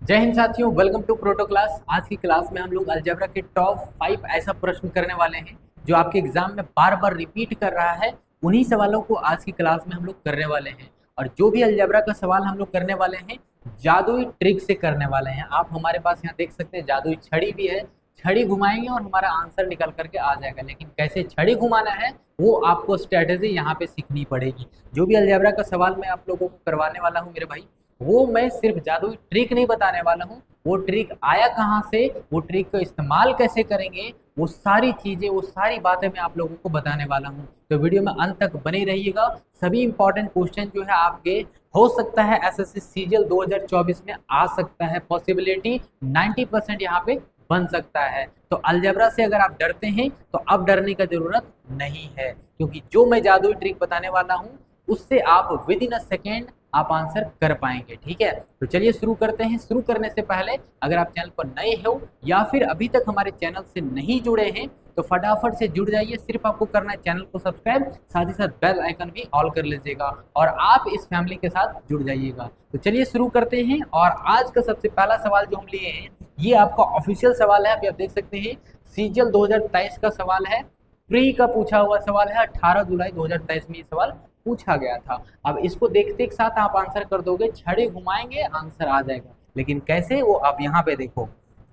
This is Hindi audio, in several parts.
जय हिंद साथियों, वेलकम टू प्रोटो क्लास। आज की क्लास में हम लोग अलजेब्रा के टॉप 5 ऐसा प्रश्न करने वाले हैं जो आपके एग्जाम में बार बार रिपीट कर रहा है। उन्हीं सवालों को आज की क्लास में हम लोग करने वाले हैं। और जो भी अलजेब्रा का सवाल हम लोग करने वाले हैं, जादुई ट्रिक से करने वाले हैं। आप हमारे पास यहाँ देख सकते हैं जादुई छड़ी भी है। छड़ी घुमाएंगे और हमारा आंसर निकल करके आ जाएगा। लेकिन कैसे छड़ी घुमाना है वो आपको स्ट्रेटेजी यहाँ पे सीखनी पड़ेगी। जो भी अलजेब्रा का सवाल मैं आप लोगों को करवाने वाला हूँ मेरे भाई, वो मैं सिर्फ जादुई ट्रिक नहीं बताने वाला हूँ। वो ट्रिक आया कहाँ से, वो ट्रिक को इस्तेमाल कैसे करेंगे, वो सारी चीजें, वो सारी बातें मैं आप लोगों को बताने वाला हूँ। तो वीडियो में अंत तक बने रहिएगा। सभी इंपॉर्टेंट क्वेश्चन जो है आपके हो सकता है एसएससी सीजीएल 2024 में आ सकता है। पॉसिबिलिटी 90% यहाँ पे बन सकता है। तो अलजेब्रा से अगर आप डरते हैं तो अब डरने का जरूरत नहीं है, क्योंकि जो मैं जादुई ट्रिक बताने वाला हूँ उससे आप विद इन अ सेकेंड आप आंसर कर पाएंगे। ठीक है, तो चलिए शुरू करते हैं। शुरू करने से पहले अगर आप चैनल पर नए हो या फिर अभी तक हमारे चैनल से नहीं जुड़े हैं तो फटाफट से जुड़ जाइए। सिर्फ आपको करना है चैनल को सब्सक्राइब, साथ ही साथ बेल आइकन भी ऑल कर लीजिएगा और आप इस फैमिली के साथ जुड़ जाइएगा। तो चलिए शुरू करते हैं। और आज का सबसे पहला सवाल जो हम लिए हैं ये आपका ऑफिशियल सवाल है। अभी आप देख सकते हैं सीजीएल 2023 का सवाल है। प्री का पूछा हुआ सवाल है। 18 जुलाई 2023 में ये सवाल पूछा गया था। अब इसको देखते एक साथ आप आंसर कर दोगे, छड़े घुमाएंगे आंसर आ जाएगा। लेकिन कैसे वो आप यहाँ पे देखो,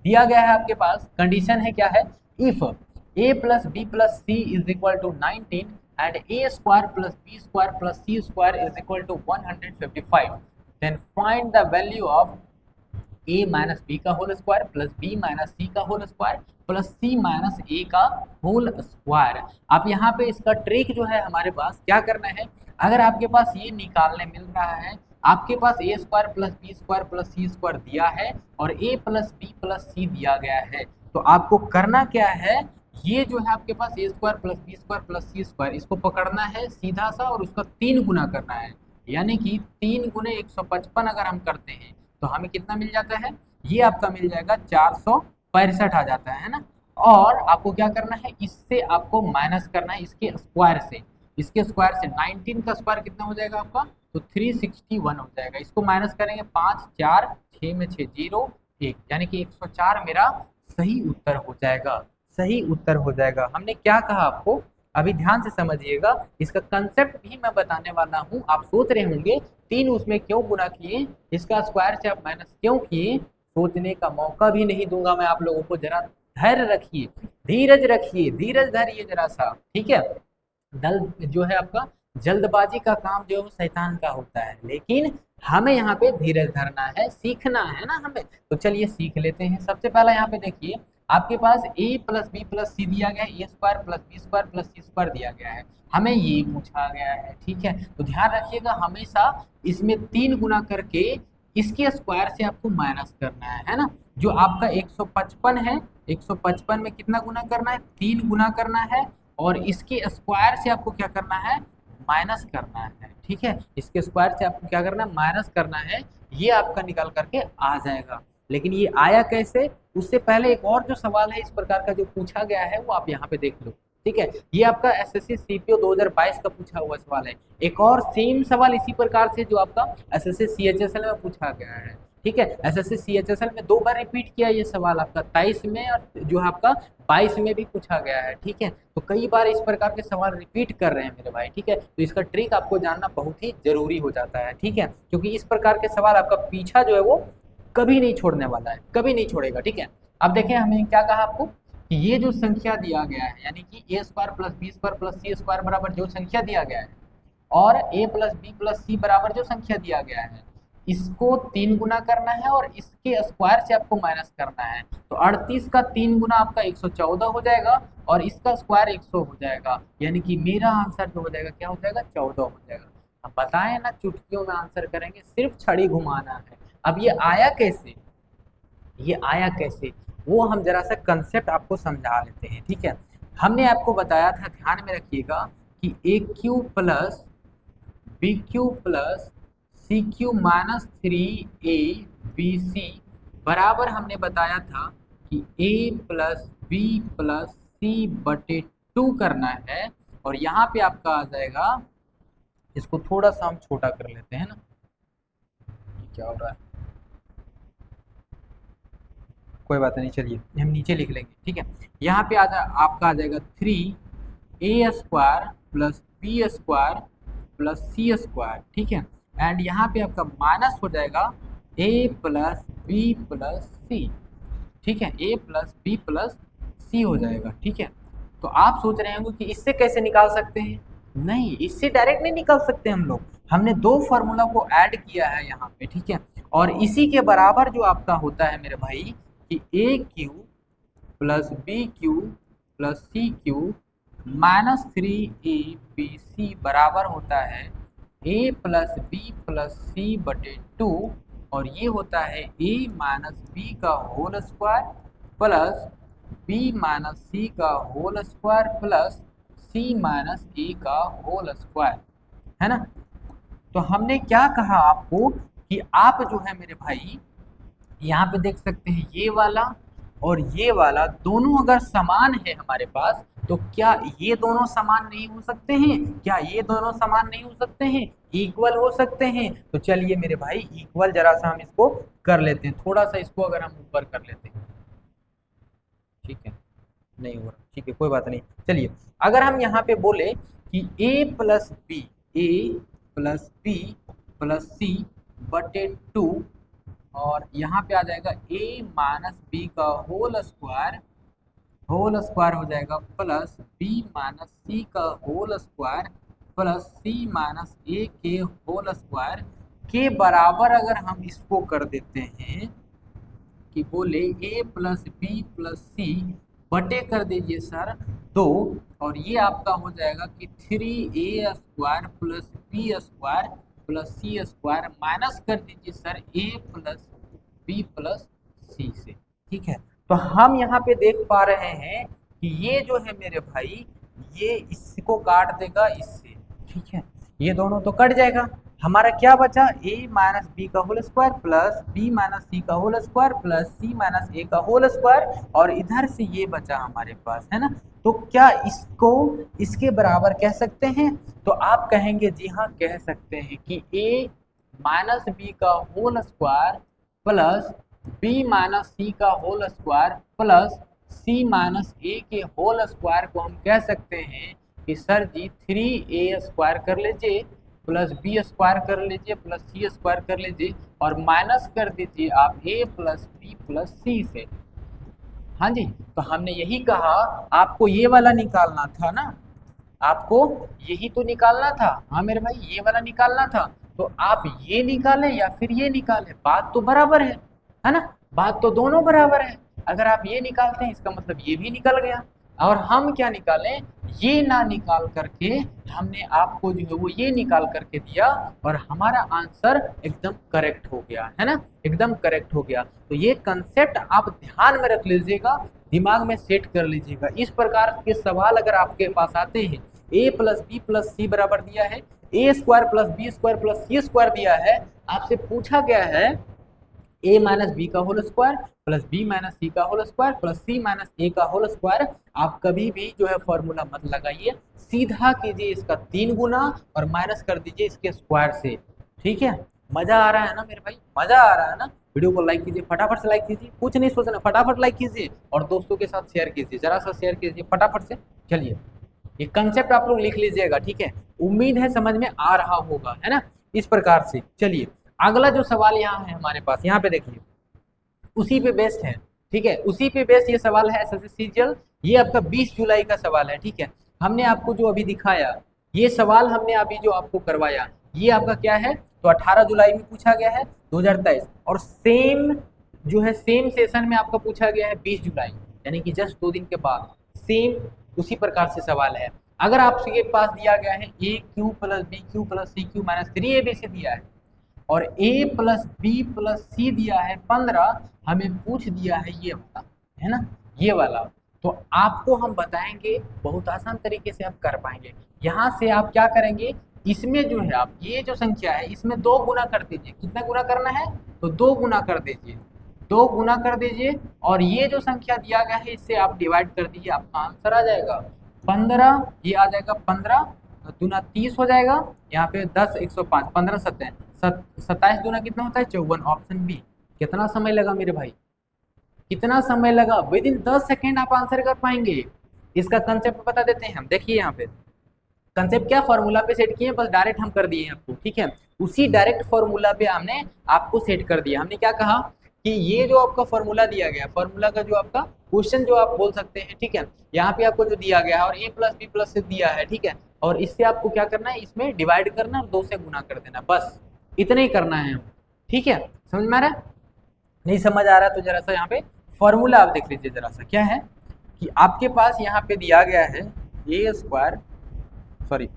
दिया गया है आपके पास। कंडीशन है क्या है, if a plus B plus c is equal to 19 and a square plus B square plus C square is equal to 155, then find the value of a minus B का whole square plus b minus सी का whole square plus c minus a का होल स्क्वायर। आप यहाँ पे इसका ट्रिक जो है हमारे पास क्या करना है, अगर आपके पास ये निकालने मिल रहा है, आपके पास a square plus B square plus C square दिया है और a plus B plus c दिया गया है, तो आपको करना क्या है, ये जो है आपके पास a square plus B square plus C square, इसको पकड़ना है सीधा सा और उसका 3 गुना करना है। यानी कि 3 गुने 155 अगर हम करते हैं तो हमें कितना मिल जाता है, ये आपका मिल जाएगा 465 आ जाता है ना। और आपको क्या करना है, इससे आपको माइनस करना है इसके स्क्वायर से। इसके स्क्वायर से 19 का स्क्वायर कितना हो जाएगा आपका, तो 361 हो जाएगा। इसको माइनस करेंगे 5 4 6 में 6 0 1, यानी कि 104 मेरा सही उत्तर हो जाएगा। सही उत्तर हो जाएगा। हमने क्या कहा आपको, अभी ध्यान से समझिएगा। इसका कंसेप्ट भी मैं बताने वाला हूँ। आप सोच रहे होंगे 3 उसमें क्यों गुना किए, इसका स्क्वायर से आप माइनस क्यों किए, सोचने का मौका भी नहीं दूंगा मैं आप लोगों को। जरा धैर्य रखिए, धीरज रखिए, धीरज धरिए जरा सा, ठीक है। दल जो है आपका, जल्दबाजी का काम जो है वो शैतान का होता है, लेकिन हमें यहाँ पे धीरज धरना है, सीखना है ना हमें। तो चलिए सीख लेते हैं। सबसे पहला यहाँ पे देखिए, आपके पास a plus B plus c दिया गया है, a square plus B square plus C square दिया गया है, हमें ये पूछा गया है। ठीक है, तो ध्यान रखिएगा हमेशा इसमें 3 गुना करके इसके स्क्वायर से आपको माइनस करना है ना। जो आपका 155 है, 155 में कितना गुना करना है, 3 गुना करना है और इसके स्क्वायर से आपको क्या करना है, माइनस करना है। ठीक है, इसके स्क्वायर से आपको क्या करना है, माइनस करना है। ये आपका निकल करके आ जाएगा। लेकिन ये आया कैसे, उससे पहले एक और जो सवाल है इस प्रकार का जो पूछा गया है वो आप यहाँ पे देख लो। ठीक है, ये आपका एसएससी सीपीओ 2022 का पूछा हुआ सवाल है। एक और सेम सवाल इसी प्रकार से जो आपका एसएससी सीएचएसएल में पूछा गया है। ठीक है, एसएससी सीएचएसएल में 2 बार रिपीट किया ये सवाल, आपका 23 में और जो है आपका 22 में भी पूछा गया है। ठीक है, तो कई बार इस प्रकार के सवाल रिपीट कर रहे हैं मेरे भाई। ठीक है, तो इसका ट्रिक आपको जानना बहुत ही जरूरी हो जाता है। ठीक है, क्योंकि इस प्रकार के सवाल आपका पीछा जो है वो कभी नहीं छोड़ने वाला है, कभी नहीं छोड़ेगा। ठीक है, अब देखें हमें क्या कहा आपको कि ये जो संख्या दिया गया है, यानी कि a square plus B square plus C square बराबर जो संख्या दिया गया है और a plus B plus c बराबर जो संख्या दिया गया है, इसको 3 गुना करना है और इसके स्क्वायर से आपको माइनस करना है। तो 38 का 3 गुना आपका 114 हो जाएगा और इसका स्क्वायर 100 हो जाएगा, यानी कि मेरा आंसर जो हो जाएगा क्या हो जाएगा, 14 हो जाएगा। अब बताएं ना, चुटकियों में आंसर करेंगे, सिर्फ छड़ी घुमाना है। अब ये आया कैसे, ये आया कैसे वो हम जरा सा कंसेप्ट आपको समझा लेते हैं। ठीक है, हमने आपको बताया था, ध्यान में रखिएगा, कि a cube plus b cube plus c cube minus 3ab बराबर हमने बताया था कि a प्लस बी प्लस सी बटे 2 करना है। और यहाँ पे आपका आ जाएगा, इसको थोड़ा सा हम छोटा कर लेते हैं ना, क्या हो रहा है, कोई बात नहीं, चलिए हम नीचे लिख लेंगे, ठीक है। यहाँ पे आपका आ जाएगा 3a² plus b² plus c², ठीक है। एंड यहाँ पे आपका माइनस हो जाएगा a प्लस b प्लस सी, ठीक है, a प्लस b प्लस सी हो जाएगा, ठीक है। तो आप सोच रहे होंगे कि इससे कैसे निकाल सकते हैं? नहीं, इससे डायरेक्ट नहीं निकाल सकते हम लोग। हमने दो फार्मूला को ऐड किया है यहाँ पे, ठीक है। और इसी के बराबर जो आपका होता है मेरे भाई कि a³ plus b³ plus c³ minus 3abc बराबर होता है a प्लस b प्लस सी बटे 2, और ये होता है a माइनस बी का whole square plus b minus सी का whole square plus c minus a का होल स्क्वायर, है ना। तो हमने क्या कहा आपको कि आप जो है मेरे भाई यहाँ पे देख सकते हैं ये वाला और ये वाला दोनों अगर समान है हमारे पास, तो क्या ये दोनों समान नहीं हो सकते हैं? क्या ये दोनों समान नहीं हो सकते हैं? इक्वल हो सकते हैं। तो चलिए मेरे भाई इक्वल जरा सा हम इसको कर लेते हैं, थोड़ा सा इसको अगर हम ऊपर कर लेते हैं, ठीक है, नहीं हो रहा, ठीक है, कोई बात नहीं। चलिए अगर हम यहाँ पे बोले कि a प्लस बी प्लस सी बटे 2, और यहाँ पे आ जाएगा a माइनस बी का होल स्क्वायर हो जाएगा प्लस b माइनस सी का whole square plus c minus a के होल स्क्वायर के बराबर अगर हम इसको कर देते हैं कि बोले a प्लस बी प्लस सी बटे कर दीजिए सर 2, और ये आपका हो जाएगा कि 3a² plus b² plus c² minus कर दीजिए sir a plus B plus c से, ठीक है। तो हम यहाँ पे देख पा रहे हैं कि ये जो है मेरे भाई ये इसको काट देगा इससे, ठीक है, ये दोनों तो कट जाएगा। हमारा क्या बचा? a माइनस बी का whole square plus b minus सी का whole square plus c minus a का होल स्क्वायर, और इधर से ये बचा हमारे पास, है ना। तो क्या इसको इसके बराबर कह सकते हैं? तो आप कहेंगे जी हाँ कह सकते हैं कि a माइनस बी का whole square plus b minus सी का whole square plus c minus a के होल स्क्वायर को हम कह सकते हैं कि सर जी 3a² कर लीजिए प्लस b² कर लीजिए प्लस c² कर लीजिए और माइनस कर दीजिए आप a plus b plus c से। हाँ जी, तो हमने यही कहा आपको ये वाला निकालना था ना, आपको यही तो निकालना था। हाँ मेरे भाई ये वाला निकालना था, तो आप ये निकालें या फिर ये निकालें, बात तो बराबर है ना, बात तो दोनों बराबर है। अगर आप ये निकालते हैं इसका मतलब ये भी निकल गया, और हम क्या निकालें, ये ना निकाल करके हमने आपको जो है वो ये निकाल करके दिया, और हमारा आंसर एकदम करेक्ट हो गया, है ना, एकदम करेक्ट हो गया। तो ये कंसेप्ट आप ध्यान में रख लीजिएगा, दिमाग में सेट कर लीजिएगा। इस प्रकार के सवाल अगर आपके पास आते हैं, a plus B plus c बराबर दिया है, a² plus b² plus c² दिया है, आपसे पूछा गया है a माइनस बी का whole square plus b minus सी का whole square plus c minus a का होल स्क्वायर, आप कभी भी जो है फॉर्मूला मत लगाइए, सीधा कीजिए इसका 3 गुना और माइनस कर दीजिए इसके स्क्वायर से, ठीक है। मजा आ रहा है ना मेरे भाई, मजा आ रहा है ना। वीडियो को लाइक कीजिए, फटाफट से लाइक कीजिए, कुछ नहीं सोचना, फटाफट लाइक कीजिए और दोस्तों के साथ शेयर कीजिए, जरा सा शेयर कीजिए फटाफट से। चलिए ये कंसेप्ट आप लोग लिख लीजिएगा, ठीक है, उम्मीद है समझ में आ रहा होगा, है ना, इस प्रकार से। चलिए अगला जो सवाल यहाँ है हमारे पास, यहाँ पे देखिए उसी पे बेस्ड है, ठीक है, उसी पे बेस्ड ये सवाल है एसएससी सीजीएल, ये आपका 20 जुलाई का सवाल है, ठीक है। हमने आपको जो अभी दिखाया ये सवाल हमने अभी जो आपको करवाया ये आपका क्या है, तो 18 जुलाई में पूछा गया है 2023, और सेम जो है सेम सेशन में आपका पूछा गया है 20 जुलाई, यानी कि जस्ट 2 दिन के बाद सेम उसी प्रकार से सवाल है। अगर आपके पास दिया गया है a³ plus b³ plus c³ minus 3ab से दिया है और a plus B plus c दिया है 15, हमें पूछ दिया है ये वाला, है ना, ये वाला, तो आपको हम बताएंगे बहुत आसान तरीके से आप कर पाएंगे। यहाँ से आप क्या करेंगे, इसमें जो है आप ये जो संख्या है इसमें 2 गुना कर दीजिए, कितना गुना करना है, तो 2 गुना कर दीजिए, 2 गुना कर दीजिए, और ये जो संख्या दिया गया है इससे आप डिवाइड कर दीजिए, आपका आंसर आ जाएगा 15, ये आ जाएगा 15 दूना 30 हो जाएगा, यहाँ पे 10 105 15 27 27 दूना कितना होता है 54, ऑप्शन बी। कितना समय लगा मेरे भाई, कितना समय लगा, विद इन 10 सेकेंड आप आंसर कर पाएंगे। इसका कंसेप्ट बता देते हैं हम। देखिए यहाँ पे कंसेप्ट क्या, फॉर्मूला पे सेट किए, बस डायरेक्ट हम कर दिए आपको, ठीक है। उसी डायरेक्ट फॉर्मूला पे हमने आपको सेट कर दिया। हमने क्या कहा कि ये जो आपका फॉर्मूला दिया गया, फॉर्मूला का जो आपका क्वेश्चन जो आप बोल सकते हैं, ठीक है, यहाँ पे आपको जो दिया गया है और a प्लस बी प्लस से दिया है, ठीक है, और इससे आपको क्या करना है, इसमें डिवाइड करना और 2 से गुना कर देना, बस इतना ही करना है, ठीक है। समझ में आ रहा है? नहीं समझ आ रहा तो जरा सा यहाँ पे फॉर्मूला आप देख लीजिए जरा सा, क्या है कि आपके पास यहाँ पे दिया गया है a square, sorry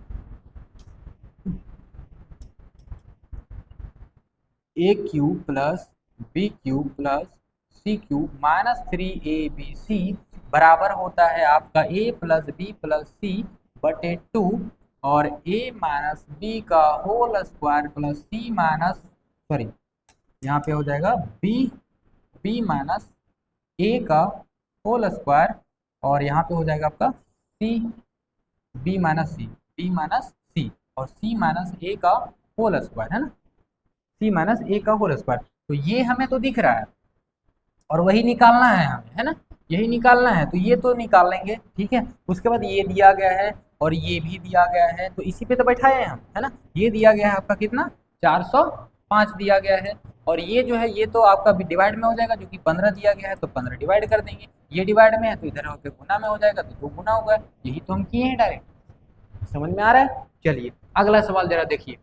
a cube plus b cube plus c cube minus 3abc बराबर होता है आपका a प्लस बी प्लस सी बटे 2 और a माइनस बी का whole square plus c minus, sorry यहाँ पे हो जाएगा बी माइनस ए का होल स्क्वायर और यहाँ पे हो जाएगा आपका सी बी माइनस सी और सी माइनस ए का होल स्क्वायर, है ना, सी माइनस ए का होल स्क्वायर। तो ये हमें तो दिख रहा है और वही निकालना है हमें, है ना, यही निकालना है, तो ये तो निकाल लेंगे, ठीक है। उसके बाद ये दिया गया है और ये भी दिया गया है, तो इसी पे तो बैठाए हैं हम, है ना। ये दिया गया है आपका कितना, 405 दिया गया है, और ये जो है ये तो आपका डिवाइड में हो जाएगा, जो कि 15 दिया गया है, तो 15 डिवाइड कर देंगे। ये डिवाइड में है तो इधर होकर गुना में हो जाएगा, तो 2 गुना होगा। यही तो हम किए हैं डायरेक्ट। समझ में आ रहा है? चलिए अगला सवाल जरा देखिए।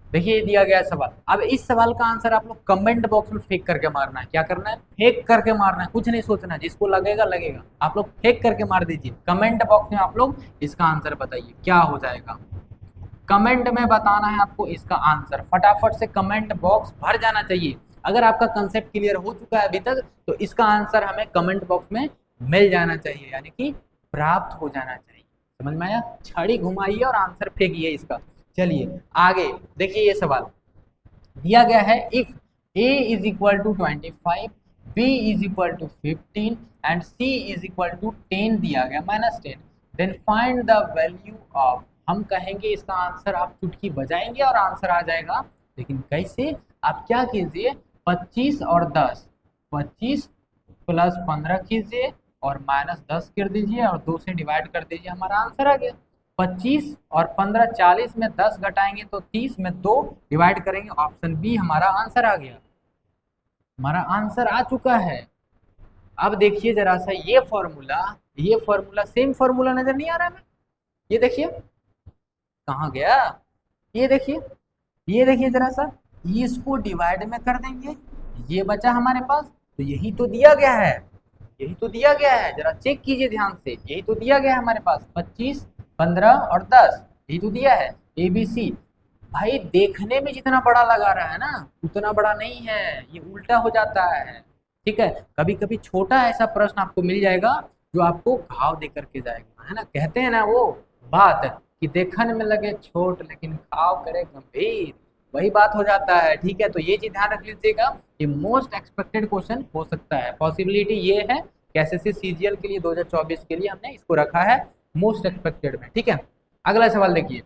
देखिए ये दिया गया है सवाल। अब इस सवाल का आंसर आप लोग कमेंट बॉक्स में फेंक करके मारना है। क्या करना है? फेंक करके मारना है, कुछ नहीं सोचना है, जिसको लगेगा लगेगा, आप लोग फेंक करके मार दीजिए। कमेंट बॉक्स में आप लोग इसका आंसर बताइए क्या हो जाएगा। कमेंट में बताना है आपको इसका आंसर, फटाफट से कमेंट बॉक्स भर जाना चाहिए। अगर आपका कंसेप्ट क्लियर हो चुका है अभी तक, तो इसका आंसर हमें कमेंट बॉक्स में मिल जाना चाहिए, यानी कि प्राप्त हो जाना चाहिए। समझ में आया? छड़ी घुमाइए और आंसर फेंकिए इसका। चलिए आगे देखिए, ये सवाल दिया गया है, if a is equal to 25, b is equal to 15 and c is equal to 10 दिया गया -10, then find the value of. हम कहेंगे इसका आंसर, आप चुटकी बजाएंगे और आंसर आ जाएगा। लेकिन कैसे? आप क्या कीजिए, 25 और 10, 25 प्लस 15 कीजिए और -10 कर दीजिए और 2 से डिवाइड कर दीजिए, हमारा आंसर आ गया। 25 और 15 40 में 10 घटाएंगे तो 30 में 2 डिवाइड करेंगे, ऑप्शन बी हमारा आंसर आ गया। हमारा आंसर आ चुका है। अब देखिए जरा सा ये फॉर्मूला सेम फॉर्मूला नजर नहीं आ रहा है? ये देखिए कहाँ गया, ये देखिए जरा सा, इसको डिवाइड में कर देंगे, ये बचा हमारे पास, तो यही तो दिया गया है, यही तो दिया गया है, जरा चेक कीजिए ध्यान से, यही तो दिया गया है हमारे पास, 25 15 और 10, यही तो दिया है ABC। भाई देखने में जितना बड़ा लगा रहा है ना, उतना बड़ा नहीं है, ये उल्टा हो जाता है, ठीक है। कभी कभी छोटा ऐसा प्रश्न आपको मिल जाएगा जो आपको घाव दे करके जाएगा, है ना। कहते हैं ना वो बात कि देखने में लगे छोट लेकिन घाव करे गंभीर, वही बात हो जाता है, ठीक है। तो ये चीज ध्यान रख लीजिएगा कि मोस्ट एक्सपेक्टेड क्वेश्चन हो सकता है, पॉसिबिलिटी ये है कि एसएससी सीजीएल के लिए 2024 के लिए हमने इसको रखा है मोस्ट एक्सपेक्टेड में, ठीक है। अगला सवाल देखिए,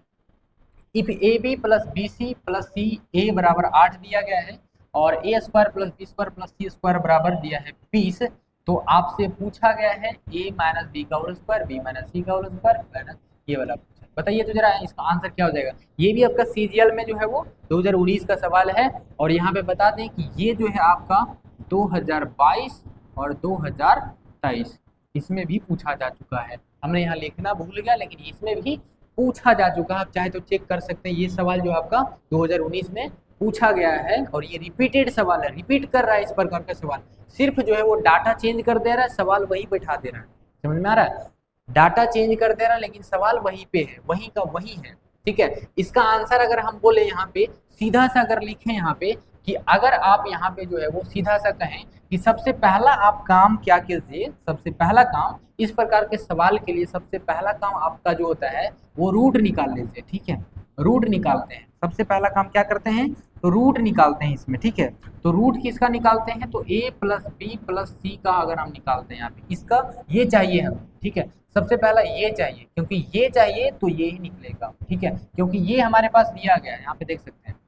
if a b plus b c plus c a बराबर 8 दिया गया है और a square plus B square plus C square बराबर दिया है 20, तो आपसे पूछा गया है ए माइनस बी का होल स्क्वायर, बी माइनस सी का होल स्क्वायर माइनस ये वाला पूछा, बताइए तो जरा इसका आंसर क्या हो जाएगा। ये भी आपका सीजीएल में जो है वो 2019 का सवाल है, और यहाँ पे बता दें कि ये जो है आपका 2022 और 2023 इसमें भी पूछा जा चुका है। हमने यहाँ लिखना भूल गया, लेकिन इसमें भी पूछा जा चुका है, आप चाहे तो चेक कर सकते हैं। ये सवाल जो आपका 2019 में पूछा गया है और ये रिपीटेड सवाल है, रिपीट कर रहा है इस प्रकार का सवाल, सिर्फ जो है वो डाटा चेंज कर दे रहा है, सवाल वही बैठा दे रहा है। समझ में आ रहा है? डाटा चेंज कर दे रहा है लेकिन सवाल वहीं पे है, वहीं का वही है, ठीक है। इसका आंसर अगर हम बोले यहाँ पे सीधा सा अगर लिखें यहाँ पे कि अगर आप यहाँ पे जो है वो सीधा सा कहें कि सबसे पहला आप काम क्या कीजिए, सबसे पहला काम इस प्रकार के सवाल के लिए सबसे पहला काम आपका जो होता है वो रूट निकाल लीजिए, ठीक है। रूट निकालते हैं, सबसे पहला काम क्या करते हैं, तो रूट निकालते हैं इसमें, ठीक है। तो रूट किसका निकालते हैं, तो a प्लस बी प्लस सी का अगर हम निकालते हैं यहाँ पे, इसका ये चाहिए हमें, ठीक है। सबसे पहला ये चाहिए, क्योंकि ये चाहिए तो ये ही निकलेगा, ठीक है, क्योंकि ये हमारे पास दिया गया है, यहाँ पे देख सकते हैं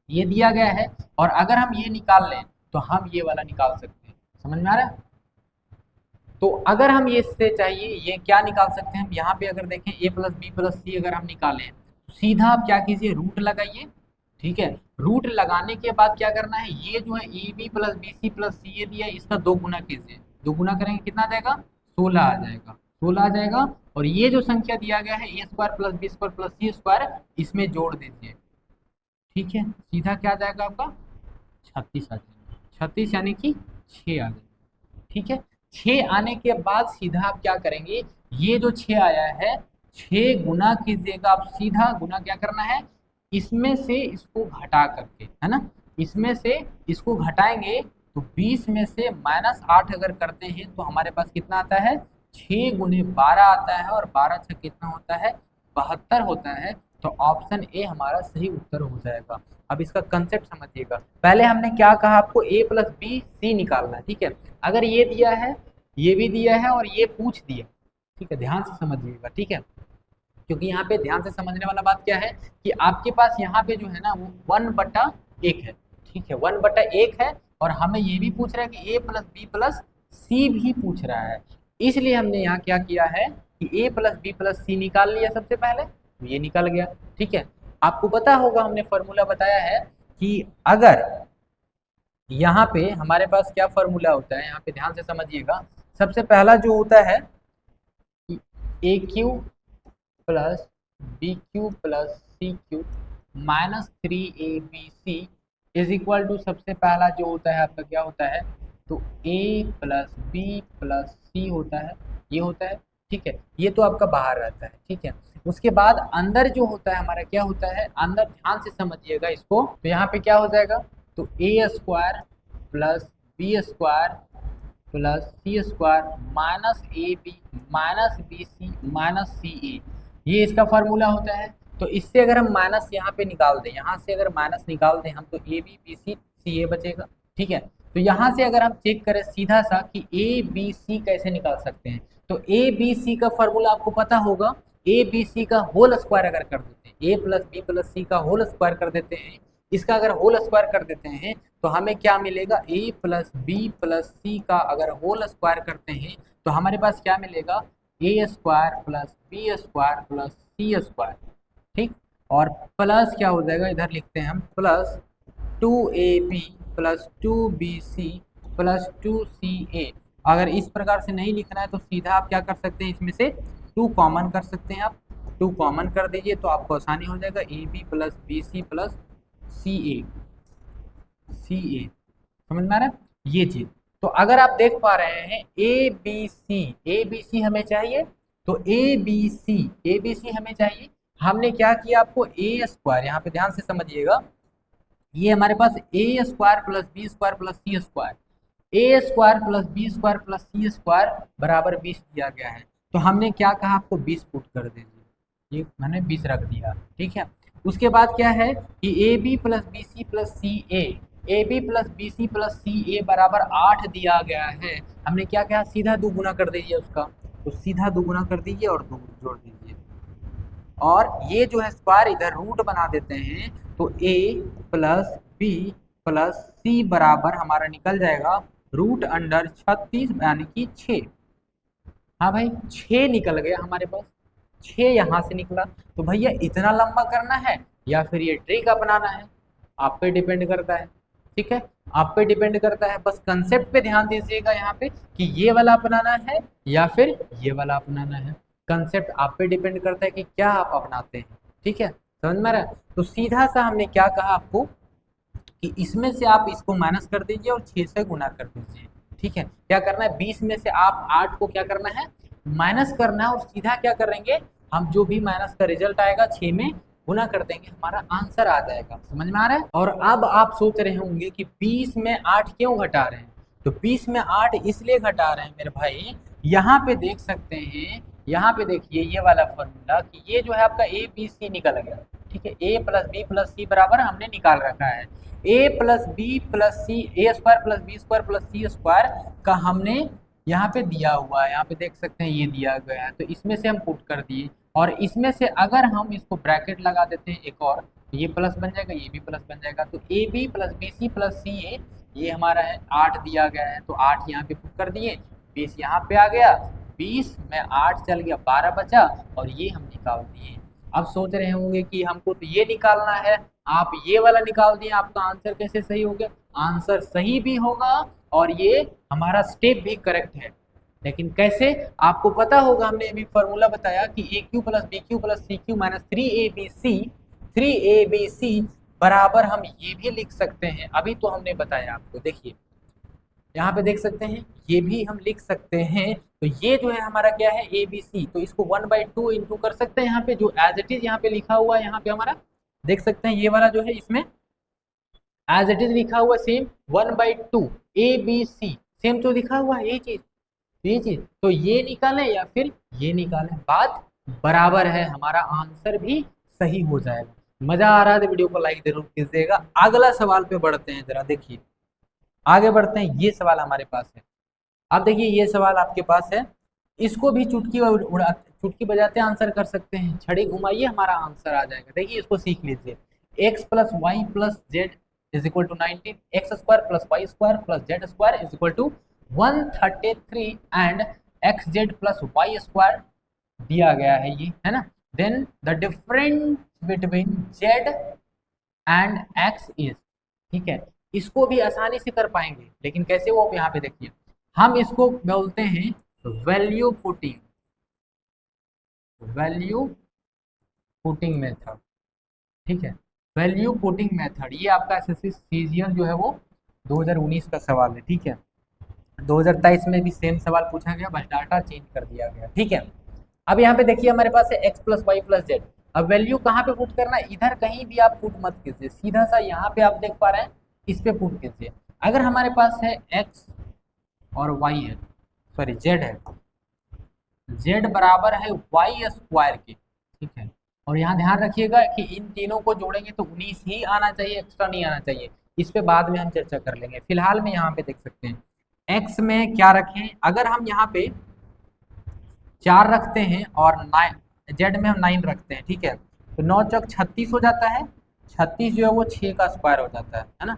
ये दिया गया है, और अगर हम ये निकाल लें तो हम ये वाला निकाल सकते हैं, समझ में आ रहा है? तो अगर हम ये इससे चाहिए ये क्या निकाल सकते हैं हम यहाँ पे अगर देखें a प्लस बी प्लस सी अगर हम निकालें तो सीधा आप क्या कीजिए रूट लगाइए। ठीक है, रूट लगाने के बाद क्या करना है, ये जो है a b plus b c plus c a दिया है इसका दो गुना कीजिए, दो गुना करेंगे कितना आ जाएगा 16 आ जाएगा, 16 आ जाएगा। और ये जो संख्या दिया गया है a square plus B square plus C square इसमें जोड़ दीजिए। ठीक है, सीधा क्या आ जाएगा आपका 36 आ जाएगा, 36 यानी कि 6 आ जाएगा। ठीक है, 6 आने के बाद सीधा आप क्या करेंगे, ये जो 6 आया है 6 गुना कीजिएगा, आप सीधा गुना क्या करना है, इसमें से इसको घटा करके, है ना, इसमें से इसको घटाएंगे तो 20 में से -8 अगर करते हैं तो हमारे पास कितना आता है 6 गुने 12 आता है, और 12 छः कितना होता है 72 होता है। तो ऑप्शन ए हमारा सही उत्तर हो जाएगा। अब इसका कंसेप्ट समझिएगा, पहले हमने क्या कहा आपको a प्लस बी सी निकालना है। ठीक है, अगर ये दिया है ये भी दिया है और ये पूछ दिया, ठीक है, ध्यान से समझिएगा। ठीक है, क्योंकि यहाँ पे ध्यान से समझने वाला बात क्या है कि आपके पास यहाँ पे जो है ना वो 1/1 है। ठीक है, 1/1 है, और हमें ये भी पूछ रहा है कि a प्लस बी प्लस सी भी पूछ रहा है, इसलिए हमने यहाँ क्या किया है कि a प्लस बी प्लस सी निकाल लिया सबसे पहले, तो ये निकल गया। ठीक है, आपको पता होगा हमने फॉर्मूला बताया है कि अगर यहाँ पे हमारे पास क्या फॉर्मूला होता है, यहाँ पे ध्यान से समझिएगा, सबसे पहला जो होता है कि a cube plus b cube plus c cube minus 3abc is equal to, सबसे पहला जो होता है आपका क्या होता है, तो a प्लस बी प्लस सी होता है, ये होता है। ठीक है, ये तो आपका बाहर रहता है। ठीक है, उसके बाद अंदर जो होता है हमारा क्या होता है, अंदर ध्यान से समझिएगा इसको, तो यहाँ पे क्या हो जाएगा, तो a square plus B square plus C square minus a b minus b c minus c a, ये इसका फार्मूला होता है। तो इससे अगर हम माइनस यहाँ पे निकाल दें, यहाँ से अगर माइनस निकाल दें हम, तो ए बी बी सी सी ए बचेगा। ठीक है, तो यहाँ से अगर हम चेक करें सीधा सा कि ए बी सी कैसे निकाल सकते हैं, तो ए बी सी का फार्मूला आपको पता होगा, ए बी सी का होल स्क्वायर अगर कर देते हैं, ए प्लस बी प्लस सी का होल स्क्वायर कर देते हैं, इसका अगर होल स्क्वायर कर देते हैं तो हमें क्या मिलेगा, a प्लस बी प्लस सी का अगर होल स्क्वायर करते हैं तो हमारे पास क्या मिलेगा, a square plus B square plus C square. ठीक, और प्लस क्या हो जाएगा, इधर लिखते हैं हम plus 2ab plus 2bc plus 2ca। अगर इस प्रकार से नहीं लिखना है तो सीधा आप क्या कर सकते हैं, इसमें से 2 कॉमन कर सकते हैं, आप 2 कॉमन कर दीजिए तो आपको आसानी हो जाएगा, a b plus b c plus c a, समझ में आ रहा है ये चीज। तो अगर आप देख पा रहे हैं ए बी सी हमें चाहिए, तो ए बी सी हमें चाहिए, हमने क्या किया, आपको ए स्क्वायर, यहाँ पे ध्यान से समझिएगा, ये हमारे पास a square plus B square plus C square, a square plus B square plus C square बराबर 20 दिया गया है, तो हमने क्या कहा, आपको 20 पुट कर दीजिए, ये मैंने 20 रख दिया। ठीक है, उसके बाद क्या है कि a b plus b c plus c a b plus b c plus c a बराबर 8 दिया गया है, हमने क्या कहा, सीधा दोगुना कर दीजिए उसका, तो सीधा दोगुना कर दीजिए और 2 जोड़ दीजिए, और ये जो है स्क्वायर इधर रूट बना देते हैं, तो a plus B plus c बराबर हमारा निकल जाएगा रूट अंडर 36 यानी कि 6। हाँ भाई 6 निकल गया हमारे पास, 6 यहाँ से निकला, तो भैया इतना लंबा करना है या फिर ये ट्रिक अपनाना है, आप पे डिपेंड करता है। ठीक है, आप पे डिपेंड करता है, बस कंसेप्ट पे ध्यान दीजिएगा यहाँ पे कि ये वाला अपनाना है या फिर ये वाला अपनाना है, कंसेप्ट आप पे डिपेंड करता है कि क्या आप अपनाते हैं। ठीक है, समझ में आ रहा है? तो सीधा सा हमने क्या कहा आपको कि इसमें से आप इसको माइनस कर दीजिए और 6 से गुना कर दीजिए। ठीक है, क्या करना है, 20 में से आप 8 को क्या करना है, माइनस करना है, और सीधा क्या करेंगे हम, जो भी माइनस का रिजल्ट आएगा 6 में गुना कर देंगे, हमारा आंसर आ जाएगा। समझ में आ रहा है? और अब आप सोच रहे होंगे कि 20 में 8 क्यों घटा रहे हैं, तो 20 में 8 इसलिए घटा रहे हैं मेरे भाई, यहाँ पे देख सकते हैं, यहाँ पे देखिए ये वाला फॉर्मूला कि ये जो है आपका ए बी सी निकल गया। ठीक है, a plus B plus c बराबर हमने निकाल रखा है, a plus B plus c, a square plus B square plus C square का हमने यहाँ पे दिया हुआ है, यहाँ पे देख सकते हैं ये दिया गया है, तो इसमें से हम पुट कर दिए, और इसमें से अगर हम इसको ब्रैकेट लगा देते हैं एक और, तो ये प्लस बन जाएगा, ये भी प्लस बन जाएगा, तो a b plus b c plus c a ये हमारा है 8 दिया गया है, तो 8 यहाँ पे पुट कर दिए, 20 यहाँ पे आ गया, 20 में 8 चल गया, 12 बचा और ये हम निकाल दिए। अब सोच रहे होंगे कि हमको तो ये निकालना है, आप ये वाला निकाल दिए, आपका आंसर कैसे सही हो गया? आंसर सही भी होगा और ये हमारा स्टेप भी करेक्ट है। लेकिन कैसे? आपको पता होगा, हमने अभी फॉर्मूला बताया कि a cube plus b cube plus c cube minus 3abc बराबर हम ये भी लिख सकते हैं। अभी तो हमने बताया आपको, देखिए यहाँ पे देख सकते हैं, ये भी हम लिख सकते हैं। तो ये जो है हमारा क्या है, ए बी सी, तो इसको 1/2 इंटू कर सकते हैं। यहाँ पे जो एज इट इज यहाँ पे लिखा हुआ है, यहाँ पे हमारा देख सकते हैं ये वाला जो है, इसमें एज इट इज लिखा हुआ same 1/2 A B C, same तो लिखा हुआ है ये चीज, तो ये निकालें या फिर ये निकालें, बात बराबर है, हमारा आंसर भी सही हो जाएगा। मजा आ रहा है तो वीडियो को लाइक जरूर कीजिएगा। अगला सवाल पे बढ़ते हैं, जरा देखिए आगे बढ़ते हैं। ये सवाल हमारे पास है, अब देखिए ये सवाल आपके पास है, इसको भी चुटकी बजाते आंसर कर सकते हैं, छड़ी घुमाइए हमारा आंसर आ जाएगा। देखिए इसको सीख लीजिए, x plus Y plus Z is equal to 19, X square plus Y square plus Z square is equal to 133 and X Z plus Y square दिया गया है, ये है ना। Then the difference between Z and X is, ठीक है, इसको भी आसानी से कर पाएंगे, लेकिन कैसे वो आप यहाँ पे देखिए, हम इसको बोलते हैं वैल्यू पुटिंग मेथड, ठीक है, वैल्यू पुटिंग मेथड। ये आपका एसएससी सीजीएल जो है वो 2019 का सवाल है, ठीक है। 2023 में भी सेम सवाल पूछा गया, बस डाटा चेंज कर दिया गया, ठीक है। अब यहाँ पे देखिए हमारे पास है X plus Y plus Z. अब वैल्यू कहाँ पे पुट करना है? इधर कहीं भी आप पुट मत कीजिए, सीधा सा यहाँ पे आप देख पा रहे हैं, इस पे पुट कीजिए। अगर हमारे पास है एक्स और वाई है, सॉरी जेड है, जेड बराबर है वाई स्क्वायर के, ठीक है। और यहाँ ध्यान रखिएगा कि इन तीनों को जोड़ेंगे तो 19 ही आना चाहिए, एक्स्ट्रा नहीं आना चाहिए। इस पे बाद में हम चर्चा कर लेंगे, फिलहाल में यहाँ पे देख सकते हैं एक्स में क्या रखें। अगर हम यहाँ पे 4 रखते हैं और 9 जेड में हम 9 रखते हैं, ठीक है, तो 9 चौक 36 हो जाता है, 36 जो है वो 6 का स्क्वायर हो जाता है ना,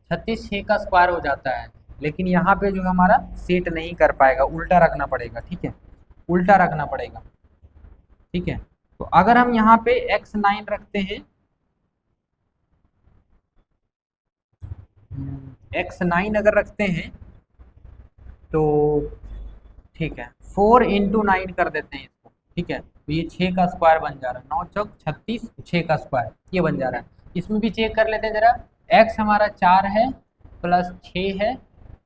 36 6 का स्क्वायर हो जाता है। लेकिन यहाँ पे जो हमारा सेट नहीं कर पाएगा, उल्टा रखना पड़ेगा, ठीक है, उल्टा रखना पड़ेगा, ठीक है। तो अगर हम यहाँ पे x9 रखते हैं, x9 अगर रखते हैं तो ठीक है 4 इंटू 9 कर देते हैं इसको, ठीक है, तो ये 6 का स्क्वायर बन जा रहा है, 9 चौक 36, 6 का स्क्वायर ये बन जा रहा है। इसमें भी चेक कर लेते हैं जरा, x हमारा 4 है प्लस 6 है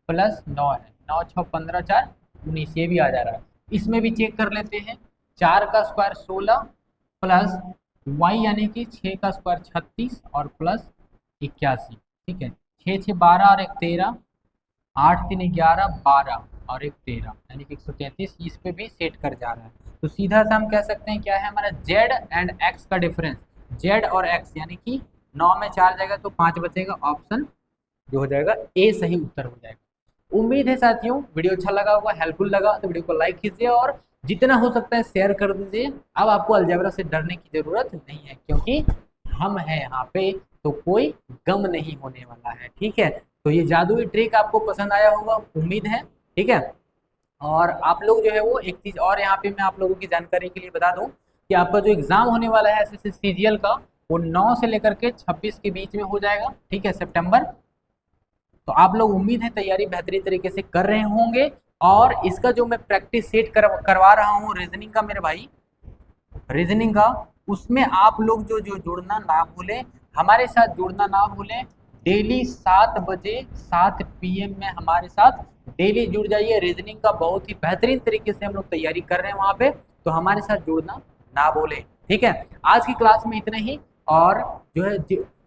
प्लस 9 है, 9 6 15 4 19, ये भी आ जा रहा है। इसमें भी चेक कर लेते हैं, 4 का स्क्वायर 16 प्लस y यानी कि 6 का स्क्वायर 36 और प्लस 81, ठीक है, 6 6 12 और 1 13, 8 3 11 12 और 1 13 यानी कि 133, इस पे भी सेट कर जा रहा है। तो सीधा सा हम कह सकते हैं क्या है हमारा जेड एंड एक्स का डिफरेंस, जेड और एक्स यानी कि 9 में 4 जाएगा तो 5 बचेगा, ऑप्शन जो हो जाएगा ए सही उत्तर हो जाएगा। उम्मीद है साथियों वीडियो अच्छा लगा होगा, हेल्पफुल लगा तो वीडियो को लाइक कीजिए और जितना हो सकता है शेयर कर दीजिए। अब आपको अलजेब्रा से डरने की जरूरत नहीं है, क्योंकि हम हैं यहाँ पे, तो कोई गम नहीं होने वाला है, ठीक है। तो ये जादुई ट्रिक आपको पसंद आया होगा, उम्मीद है, ठीक है। और आप लोग जो है वो एक चीज़ और यहाँ पे मैं आप लोगों की जानकारी के लिए बता दूँ कि आपका जो एग्ज़ाम होने वाला है एसएससी सीजीएल का, वो 9 से लेकर के 26 के बीच में हो जाएगा, ठीक है, सितंबर। तो आप लोग उम्मीद है तैयारी बेहतरीन तरीके से कर रहे होंगे। और इसका जो मैं प्रैक्टिस सेट करवा रहा हूँ रीजनिंग का मेरे भाई, रीजनिंग का, उसमें आप लोग जो जो जुड़ना ना भूलें, हमारे साथ जुड़ना ना भूलें। डेली 7 बजे 7 PM में हमारे साथ डेली जुड़ जाइए। रीजनिंग का बहुत ही बेहतरीन तरीके से हम लोग तैयारी कर रहे हैं वहाँ पे, तो हमारे साथ जुड़ना ना भूलें, ठीक है। आज की क्लास में इतना ही, और जो है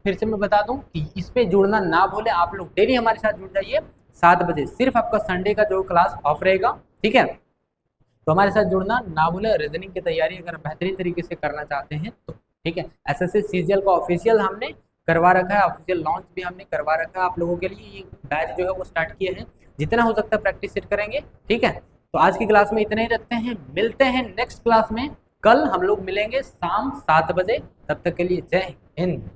फिर से मैं बता दूं कि इस पे जुड़ना ना भूलें, आप लोग डेली हमारे साथ जुड़ जाइए 7 बजे। सिर्फ आपका संडे का जो क्लास ऑफ रहेगा, ठीक है, तो हमारे साथ जुड़ना ना भूलें। रीजनिंग की तैयारी अगर बेहतरीन तरीके से करना चाहते हैं तो, ठीक है। एसएससी सीजीएल का ऑफिशियल हमने करवा रखा है, ऑफिशियल लॉन्च भी हमने करवा रखा है आप लोगों के लिए, ये बैच जो है वो स्टार्ट किए हैं। जितना हो सकता है प्रैक्टिस सेट करेंगे, ठीक है। तो आज की क्लास में इतना ही रखते हैं, मिलते हैं नेक्स्ट क्लास में। कल हम लोग मिलेंगे शाम 7 बजे, तब तक के लिए जय हिंद।